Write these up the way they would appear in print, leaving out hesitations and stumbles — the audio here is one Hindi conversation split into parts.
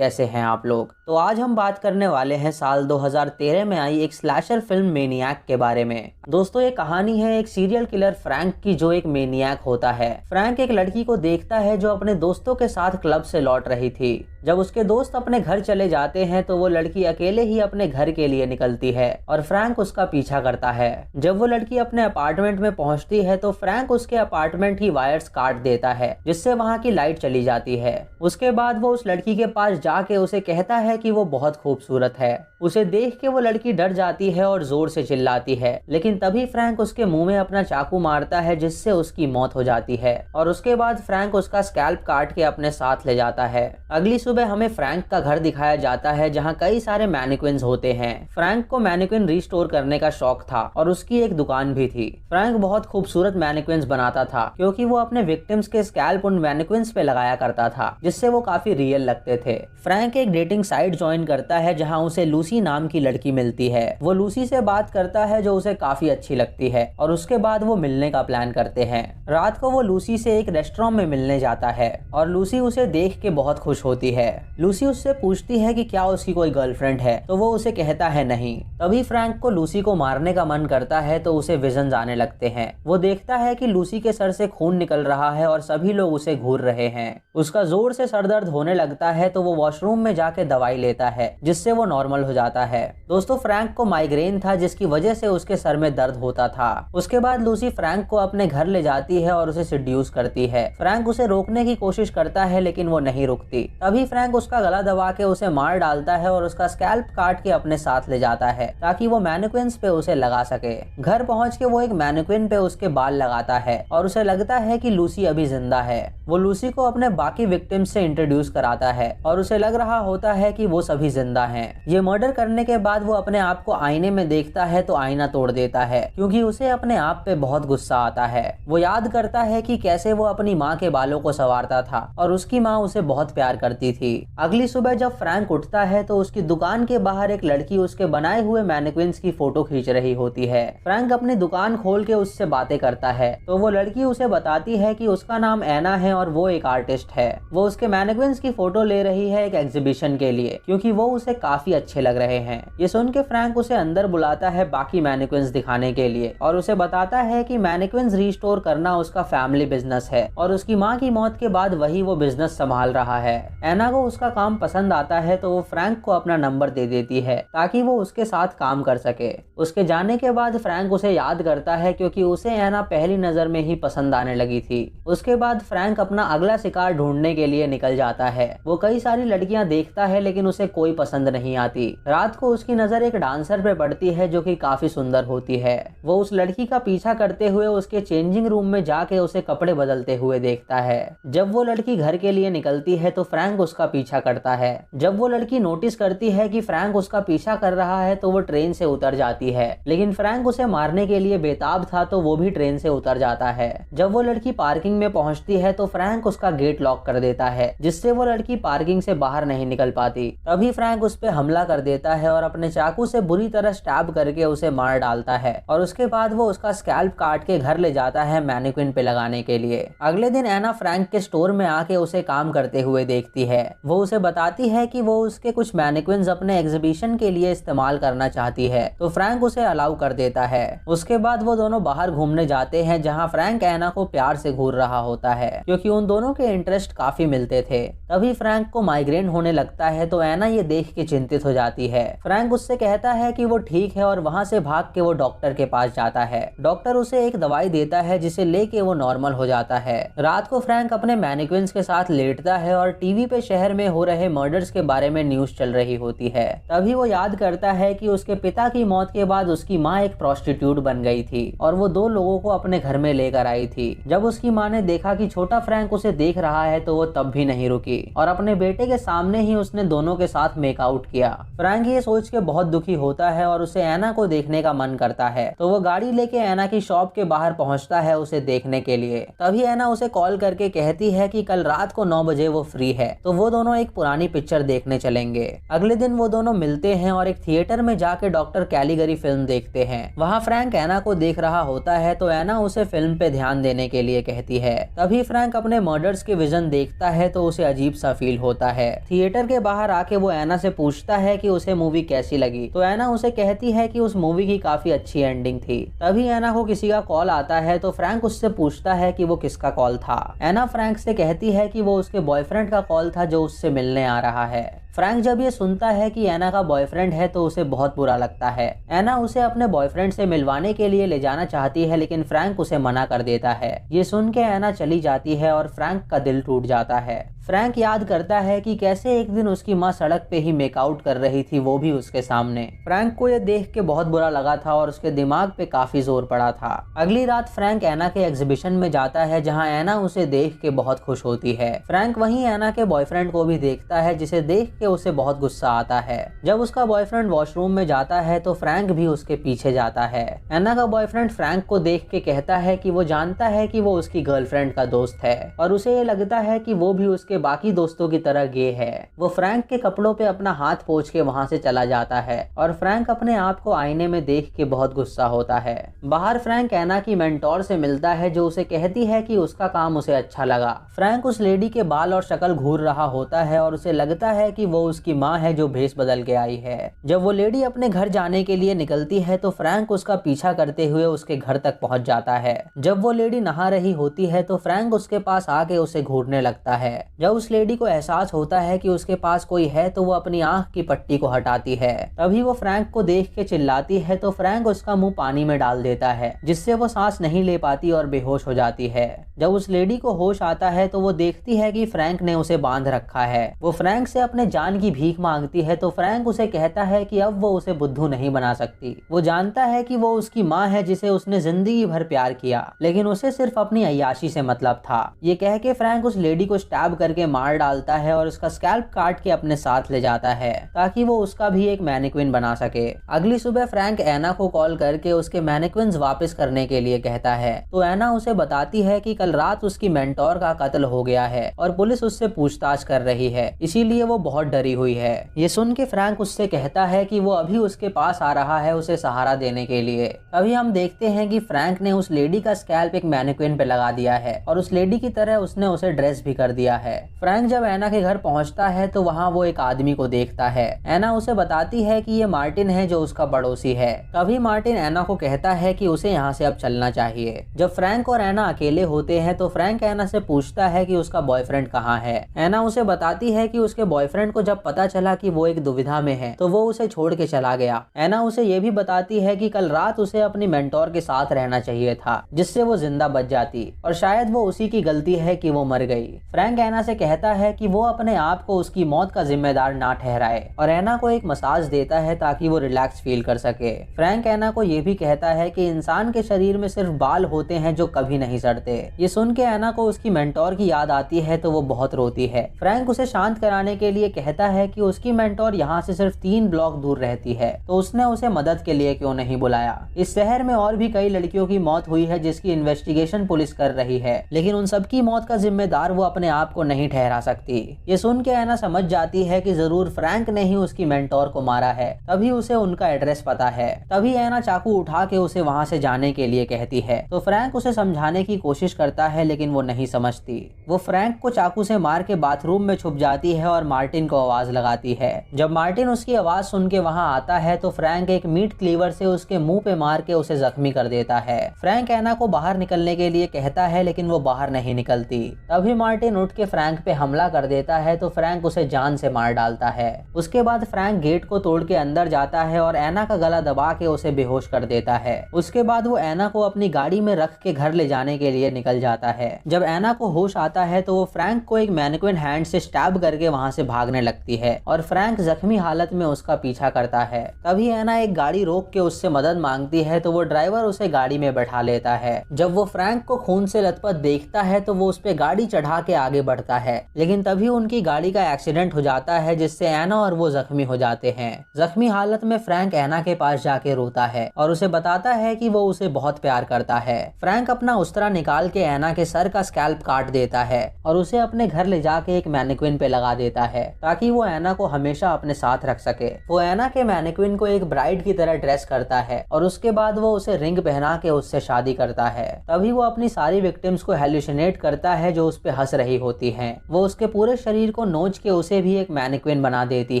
कैसे हैं आप लोग। तो आज हम बात करने वाले हैं साल 2013 में आई एक स्लैशर फिल्म मेनियक के बारे में। दोस्तों ये कहानी है एक सीरियल किलर फ्रैंक की, जो एक मेनियक होता है। फ्रैंक एक लड़की को देखता है जो अपने दोस्तों के साथ क्लब से लौट रही थी। जब उसके दोस्त अपने घर चले जाते हैं तो वो लड़की अकेले ही अपने घर के लिए निकलती है और फ्रैंक उसका पीछा करता है। जब वो लड़की अपने अपार्टमेंट में पहुंचती है तो फ्रैंक उसके अपार्टमेंट ही वायर्स काट देता है, जिससे वहां की लाइट चली जाती है। उसके बाद वो उस लड़की के पास जाके उसे कहता है कि वो बहुत खूबसूरत है। उसे देख के वो लड़की डर जाती है और जोर से चिल्लाती है, लेकिन तभी फ्रैंक उसके मुंह में अपना चाकू मारता है, जिससे उसकी मौत हो जाती है। और उसके बाद फ्रैंक उसका स्कैल्प काट के अपने साथ ले जाता है। अगली सुबह हमें फ्रैंक का घर दिखाया जाता है, जहाँ कई सारे मैनिक्विन्स होते हैं। फ्रैंक को मैनिक्विन रिस्टोर करने का शौक था और उसकी एक दुकान भी थी। फ्रैंक बहुत खूबसूरत मैनिक्विन्स बनाता था, क्योंकि वो अपने विक्टिम्स के स्कैल्प उन मैनिक्विन्स पे लगाया करता था, जिससे वो काफी रियल लगते थे। फ्रैंक एक डेटिंग साइट ज्वाइन करता है, जहाँ उसे लूसी नाम की लड़की मिलती है। वो लूसी से बात करता है, जो उसे काफी अच्छी लगती है, और उसके बाद वो मिलने का प्लान करते हैं। रात को वो लूसी से एक रेस्टोरेंट में मिलने जाता है और लूसी उसे देख के बहुत खुश होती है। लूसी उससे पूछती है कि क्या उसकी कोई गर्लफ्रेंड है, तो वो उसे कहता है नहीं। तभी फ्रैंक को लूसी को मारने का मन करता है, तो उसे विजन्स आने लगते हैं। वो देखता है कि लूसी के सर से खून निकल रहा है और सभी लोग उसे घूर रहे हैं। उसका जोर से सर दर्द होने लगता है, तो वो वॉशरूम में जाके दवाई लेता है, जिससे वो नॉर्मल हो जाता है। दोस्तों फ्रैंक को माइग्रेन था, जिसकी वजह से उसके सर में दर्द होता था। उसके बाद लूसी फ्रैंक को अपने घर ले जाती है और उसे सेड्यूस करती है। फ्रैंक उसे रोकने की कोशिश करता है, लेकिन वो नहीं रुकती। तभी फ्रैंक उसका गला दबा के उसे मार डालता है और उसका स्कैल्प काट के अपने साथ ले जाता है, ताकि वो मैनिक्विन्स पे उसे लगा सके। घर पहुंच के वो एक मैनिक्विन पे उसके बाल लगाता है और उसे लगता है कि लूसी अभी जिंदा है। वो लूसी को अपने बाकी विक्टिम्स से इंट्रोड्यूस कराता है और उसे लग रहा होता है कि वो सभी जिंदा हैं। ये मर्डर करने के बाद वो अपने आप को आईने में देखता है तो आईना तोड़ देता है, क्योंकि उसे अपने आप पे बहुत गुस्सा आता है। वो याद करता है कि कैसे वो अपनी माँ के बालों को संवारता था और उसकी माँ उसे बहुत प्यार करती थी। अगली सुबह जब फ्रैंक उठता है तो उसकी दुकान के बाहर एक लड़की उसके बनाए हुए मैनिक्विन्स की फोटो खींच रही होती है। फ्रैंक अपनी दुकान खोल के उससे बातें करता है, तो वो लड़की उसे बताती है कि उसका नाम एना है और वो एक आर्टिस्ट है। वो उसके मैनिक्विन्स की फोटो ले रही है एक एग्जीबिशन के लिए, क्योंकि वो उसे काफी अच्छे लग रहे हैं। ये सुन के फ्रैंक उसे अंदर बुलाता है बाकी मैनिक्विन्स दिखाने के लिए और उसे बताता है कि मैनिक्विन्स रिस्टोर करना उसका फैमिली बिजनेस है और उसकी माँ की मौत के बाद वही वो बिजनेस संभाल रहा है। एना को उसका काम पसंद आता है, तो वो फ्रैंक को अपना नंबर दे देती है ताकि वो उसके साथ काम कर सके। उसके जाने के बाद फ्रैंक उसे याद करता है, क्योंकि उसे एना पहली नजर में ही पसंद आने लगी थी। उसके बाद फ्रैंक अपना अगला शिकार ढूंढने के लिए निकल जाता है। वो कई सारी लड़कियां देखता है, लेकिन उसे कोई पसंद नहीं आती। रात को उसकी नजर एक डांसर पे पड़ती है, जो कि काफी सुंदर होती है। वो उस लड़की का पीछा करते हुए उसके चेंजिंग रूम में जाके उसे कपड़े बदलते हुए देखता है। जब वो लड़की घर के लिए निकलती है तो फ्रैंक उसका पीछा करता है। जब वो लड़की नोटिस करती है कि फ्रैंक उसका पीछा कर रहा है तो वो ट्रेन से उतर जाती है, लेकिन फ्रैंक उसे मारने के लिए बेताब था, तो वो भी ट्रेन से उतर जाता है। जब वो लड़की पार्किंग में पहुंचती है तो फ्रैंक उसका गेट लॉक कर देता है, जिससे वो लड़की पार्किंग से बाहर नहीं निकल पाती। तभी फ्रैंक उस पे हमला कर देता है और अपने चाकू से बुरी तरह स्टैब करके उसे मार डालता है और उसके बाद वो उसका स्कैल्प काट के घर ले जाता है मैनिक्विन पे लगाने के लिए। अगले दिन एना फ्रैंक के स्टोर में आके उसे काम करते हुए देखती है। वो उसे बताती है कि वो उसके कुछ मैनिक्विन्स अपने एग्जीबिशन के लिए इस्तेमाल करना चाहती है, तो फ्रैंक उसे अलाउ कर देता है। उसके बाद वो दोनों बाहर घूमने जाते हैं, जहाँ फ्रैंक एना को प्यार से घूर रहा होता है, क्योंकि उन दोनों के इंटरेस्ट काफी मिलते थे। तभी फ्रैंक को माइग्रेन होने लगता है, तो एना ये देख के चिंतित हो जाती है। फ्रैंक उससे कहता है कि वो ठीक है और वहाँ से भाग के वो डॉक्टर के पास जाता है। डॉक्टर उसे एक दवाई देता है, जिसे लेके वो नॉर्मल हो जाता है। रात को फ्रैंक अपने मैनिक्विन्स के साथ लेटता है और टीवी पे शहर में हो रहे मर्डर्स के बारे में न्यूज चल रही होती है। तभी वो याद करता है कि उसके पिता की मौत के बाद उसकी माँ एक प्रोस्टिट्यूट बन गई थी और वो 2 लोगों को अपने घर में लेकर आई थी। जब उसकी माँ ने देखा कि छोटा फ्रैंक उसे देख रहा है, तो वो तब भी नहीं रुकी और अपने बेटे के सामने ही उसने दोनों के साथ मेकआउट किया। फ्रैंक ये सोच के बहुत दुखी होता है और उसे एना को देखने का मन करता है, तो वो गाड़ी लेके एना की शॉप के बाहर पहुंचता है उसे देखने के लिए। तभी एना उसे कॉल करके कहती है कि कल रात को 9 बजे वो फ्री है, तो वो दोनों एक पुरानी पिक्चर देखने चलेंगे। अगले दिन वो दोनों मिलते हैं और एक थिएटर में जाके डॉक्टर कैलिगरी फिल्म देखते हैं। वहाँ फ्रैंक एना को देख रहा होता है तो एना उसे फिल्म पे ध्यान देने के लिए कहती है। तभी फ्रैंक अपने मर्डर्स के विजन देखता है तो उसे अजीब सा फील होता है। थिएटर के बाहर आके वो एना से पूछता है कि उसे मूवी कैसी लगी, तो एना उसे कहती है कि उस मूवी की काफी अच्छी एंडिंग थी। तभी एना को किसी का कॉल आता है तो फ्रैंक उससे पूछता है कि वो किसका कॉल था। एना फ्रैंक से कहती है कि वो उसके बॉयफ्रेंड का कॉल था जो उससे मिलने आ रहा है। फ्रैंक जब ये सुनता है कि एना का बॉयफ्रेंड है तो उसे बहुत बुरा लगता है। एना उसे अपने बॉयफ्रेंड से मिलवाने के लिए ले जाना चाहती है लेकिन फ्रैंक उसे मना कर देता है। ये सुन के एना चली जाती है और फ्रैंक का दिल टूट जाता है। फ्रैंक याद करता है कि कैसे एक दिन उसकी माँ सड़क पे ही मेकआउट कर रही थी, वो भी उसके सामने। फ्रैंक को ये देख के बहुत बुरा लगा था और उसके दिमाग पे काफी जोर पड़ा था। अगली रात फ्रैंक एना के एग्जीबिशन में जाता है जहाँ एना उसे देख के बहुत खुश होती है। फ्रैंक वहीं एना के बॉयफ्रेंड को भी देखता है जिसे देख के उसे बहुत गुस्सा आता है। जब उसका बॉयफ्रेंड वॉशरूम में जाता है तो फ्रैंक भी उसके पीछे जाता है। एना का बॉयफ्रेंड फ्रैंक को देख के कहता है कि वो जानता है कि वो उसकी गर्लफ्रेंड का दोस्त है और उसे ये लगता है कि वो भी उसके बाकी दोस्तों की तरह गे है। वो फ्रैंक के कपड़ों पे अपना हाथ पोंछ के वहाँ से चला जाता है और फ्रैंक अपने आप को आईने में देख के बहुत गुस्सा होता है। बाहर फ्रैंक एना की मेंटोर से मिलता है जो उसे कहती है कि उसका काम उसे अच्छा लगा। फ्रैंक उस लेडी के बाल और शक्ल घूर रहा होता है और उसे लगता है कि वो उसकी माँ है जो भेष बदल के आई है। जब वो लेडी अपने घर जाने के लिए निकलती है तो फ्रैंक उसका पीछा करते हुए उसके घर तक पहुंच जाता है। जब वो लेडी नहा रही होती है तो फ्रैंक उसके पास आके उसे घूरने लगता है। जब उस लेडी को एहसास होता है कि उसके पास कोई है तो वो अपनी आंख की पट्टी को हटाती है। तभी वो फ्रैंक को देख के चिल्लाती है तो फ्रैंक उसका मुंह पानी में डाल देता है जिससे वो सांस नहीं ले पाती और बेहोश हो जाती है। जब उस लेडी को होश आता है तो वो देखती है कि फ्रैंक ने उसे बांध रखा है। वो फ्रैंक से अपने जान की भीख मांगती है तो फ्रैंक उसे कहता है कि अब वो उसे बुद्धू नहीं बना सकती। वो जानता है कि वो उसकी माँ है जिसे उसने जिंदगी भर प्यार किया लेकिन उसे सिर्फ अपनी अय्याशी से मतलब था। ये कह के फ्रैंक उस लेडी को स्टैब करके मार डालता है और उसका स्कैल्प काट के अपने साथ ले जाता है ताकि वो उसका भी एक मैनिक्विन बना सके। अगली सुबह फ्रैंक एना को कॉल करके उसके मैनिक्विन्स वापस करने के लिए कहता है तो एना उसे बताती है कि कल रात उसकी मेंटोर का कत्ल हो गया है और पुलिस उससे पूछताछ कर रही है, इसीलिए वो बहुत डरी हुई है। ये सुन के फ्रैंक उससे कहता है कि वो अभी उसके पास आ रहा है उसे सहारा देने के लिए। अभी हम देखते हैं कि फ्रैंक ने उस लेडी का स्कैल्प एक मैनिक्विन पे लगा दिया है और उस लेडी की तरह उसने उसे ड्रेस भी कर दिया है। फ्रैंक जब एना के घर पहुंचता है तो वहाँ वो एक आदमी को देखता है। एना उसे बताती है कि ये मार्टिन है जो उसका पड़ोसी है। तभी मार्टिन एना को कहता है कि उसे यहाँ से अब चलना चाहिए। जब फ्रैंक और एना अकेले होते हैं तो फ्रैंक एना से पूछता है कि उसका बॉयफ्रेंड कहाँ है। एना उसे बताती है कि उसके बॉयफ्रेंड को जब पता चला कि वो एक दुविधा में है तो वो उसे छोड़ के चला गया। एना उसे ये भी बताती है कि कल रात उसे अपनी मेंटोर के साथ रहना चाहिए था जिससे वो जिंदा बच जाती और शायद वो उसी की गलती है कि वो मर गई। फ्रैंक एना से कहता है कि वो अपने आप को उसकी मौत का जिम्मेदार ना ठहराए और एना को एक मसाज देता है ताकि वो रिलैक्स फील कर सके। फ्रैंक एना को ये भी कहता है कि इंसान के शरीर में सिर्फ बाल होते हैं जो कभी नहीं सड़ते। ये सुन के एना को उसकी मेंटोर की याद आती है तो वो बहुत रोती है। फ्रैंक उसे शांत कराने के लिए कहता है कि उसकी मेंटोर यहाँ से सिर्फ 3 ब्लॉक दूर रहती है तो उसने उसे मदद के लिए क्यों नहीं बुलाया। इस शहर में और भी कई लड़कियों की मौत हुई है जिसकी इन्वेस्टिगेशन पुलिस कर रही है लेकिन उन सबकी मौत का जिम्मेदार वो अपने आप को नहीं ठहरा सकती। ये सुन के एना समझ जाती है कि जरूर फ्रैंक ने ही उसकी मेंटोर को मारा है, तभी उसे उनका एड्रेस पता है। तभी एना चाकू उठा के उसे वहाँ से जाने के लिए कहती है तो फ्रैंक उसे समझाने की कोशिश करता है लेकिन वो नहीं समझती। वो फ्रैंक को चाकू से मार के बाथरूम में छुप जाती है और मार्टिन को आवाज लगाती है। जब मार्टिन उसकी आवाज सुन के वहाँ आता है तो फ्रैंक एक मीट क्लीवर से उसके मुंह पे मार के उसे जख्मी कर देता है। फ्रैंक एना को बाहर निकलने के लिए कहता है लेकिन वो बाहर नहीं निकलती। तभी मार्टिन उठ के फ्रैंक पे हमला कर देता है तो फ्रैंक उसे जान से मार डालता है। उसके बाद फ्रैंक गेट को तोड़ के अंदर जाता है और एना का गला दबा के उसे बेहोश कर देता है। उसके बाद वो एना को अपनी गाड़ी में रख के घर ले जाने के लिए निकल जाता है। जब एना को होश आता है तो वो फ्रैंक को एक मैनिक्विन हैंड से स्टैब करके वहाँ से भागने लगती है और फ्रैंक जख्मी हालत में उसका पीछा करता है। तभी एना एक गाड़ी रोक के उससे मदद मांगती है तो वो ड्राइवर उसे गाड़ी में बैठा लेता है। जब वो फ्रैंक को खून से लथपथ देखता है तो वो उस पे गाड़ी चढ़ा के आगे बढ़ता है, लेकिन तभी उनकी गाड़ी का एक्सीडेंट हो जाता है जिससे एना और वो जख्मी हो जाते हैं। जख्मी हालत में फ्रैंक एना के पास जाके रोता है और उसे बताता है कि वो उसे बहुत प्यार करता है। फ्रैंक अपना उस्तरा निकाल के एना के सर का स्कैल्प काट देता है और उसे अपने घर ले जाके एक मैनिक्विन पे लगा देता है ताकि वो एना को हमेशा अपने साथ रख सके। वो एना के मैनिक्विन को एक ब्राइड की तरह ड्रेस करता है और उसके बाद वो उसे रिंग पहना के उससे शादी करता है। तभी वो अपनी सारी विक्टिम्स को हेलुसिनेट करता है जो उस पे हंस रही होती हैं। वो उसके पूरे शरीर को नोच के उसे भी एक मैनिक्विन बना देती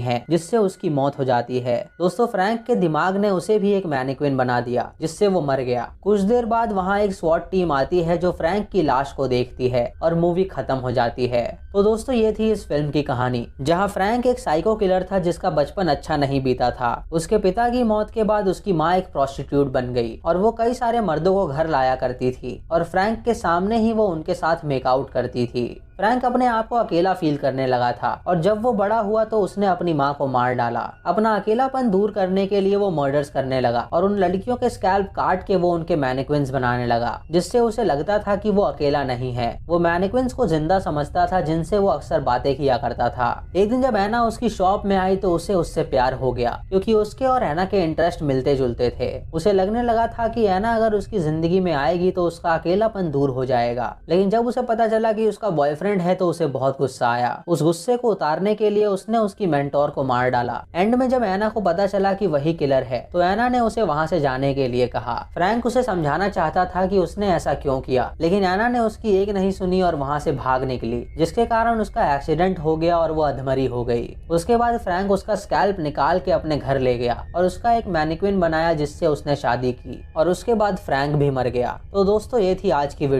है जिससे उसकी मौत हो जाती है। दोस्तों, फ्रैंक के दिमाग ने उसे भी एक मैनिक्विन बना दिया जिससे वो मर गया। कुछ देर बाद वहाँ एक स्वॉट टीम आती है जो फ्रैंक की लाश को देखती है और मूवी खत्म हो जाती है। तो दोस्तों, ये थी इस फिल्म की कहानी, जहाँ फ्रैंक एक साइको किलर था जिसका बचपन अच्छा नहीं बीता था। उसके पिता की मौत के बाद उसकी माँ एक प्रोस्टिट्यूट बन गई और वो कई सारे मर्दों को घर लाया करती थी और फ्रैंक के सामने ही वो उनके साथ मेकआउट करती थी। फ्रैंक अपने आप को अकेला फील करने लगा था और जब वो बड़ा हुआ तो उसने अपनी माँ को मार डाला। अपना अकेलापन दूर करने के लिए वो मर्डर्स करने लगा और उन लड़कियों के स्कैल्प काट के वो उनके मैनिक्विन्स बनाने लगा जिससे उसे लगता था कि वो अकेला नहीं है। वो मैनिक्विन्स को जिंदा समझता था जिनसे वो अक्सर बातें किया करता था। एक दिन जब एना उसकी शॉप में आई तो उसे उससे प्यार हो गया क्योंकि उसके और एना के इंटरेस्ट मिलते जुलते थे। उसे लगने लगा था कि एना अगर उसकी जिंदगी में आएगी तो उसका अकेलापन दूर हो जाएगा। लेकिन जब उसे पता चला कि उसका बॉयफ्रेंड है तो उसे बहुत गुस्सा आया। उस गुस्से को उतारने के लिए उसने उसकी मेंटोर को मार डाला। एंड में जब एना को पता चला कि वही किलर है तो एना ने उसे वहां से जाने के लिए कहा। फ्रैंक उसे समझाना चाहता था कि उसने ऐसा क्यों किया, लेकिन एना ने उसकी एक नहीं सुनी और वहां से भाग निकली, जिसके कारण उसका एक्सीडेंट हो गया और वो अधमरी हो गई। उसके बाद फ्रैंक उसका स्कैल्प निकाल के अपने घर ले गया और उसका एक मैनिक्विन बनाया जिससे उसने शादी की और उसके बाद फ्रैंक भी मर गया। तो दोस्तों, ये थी आज की वीडियो।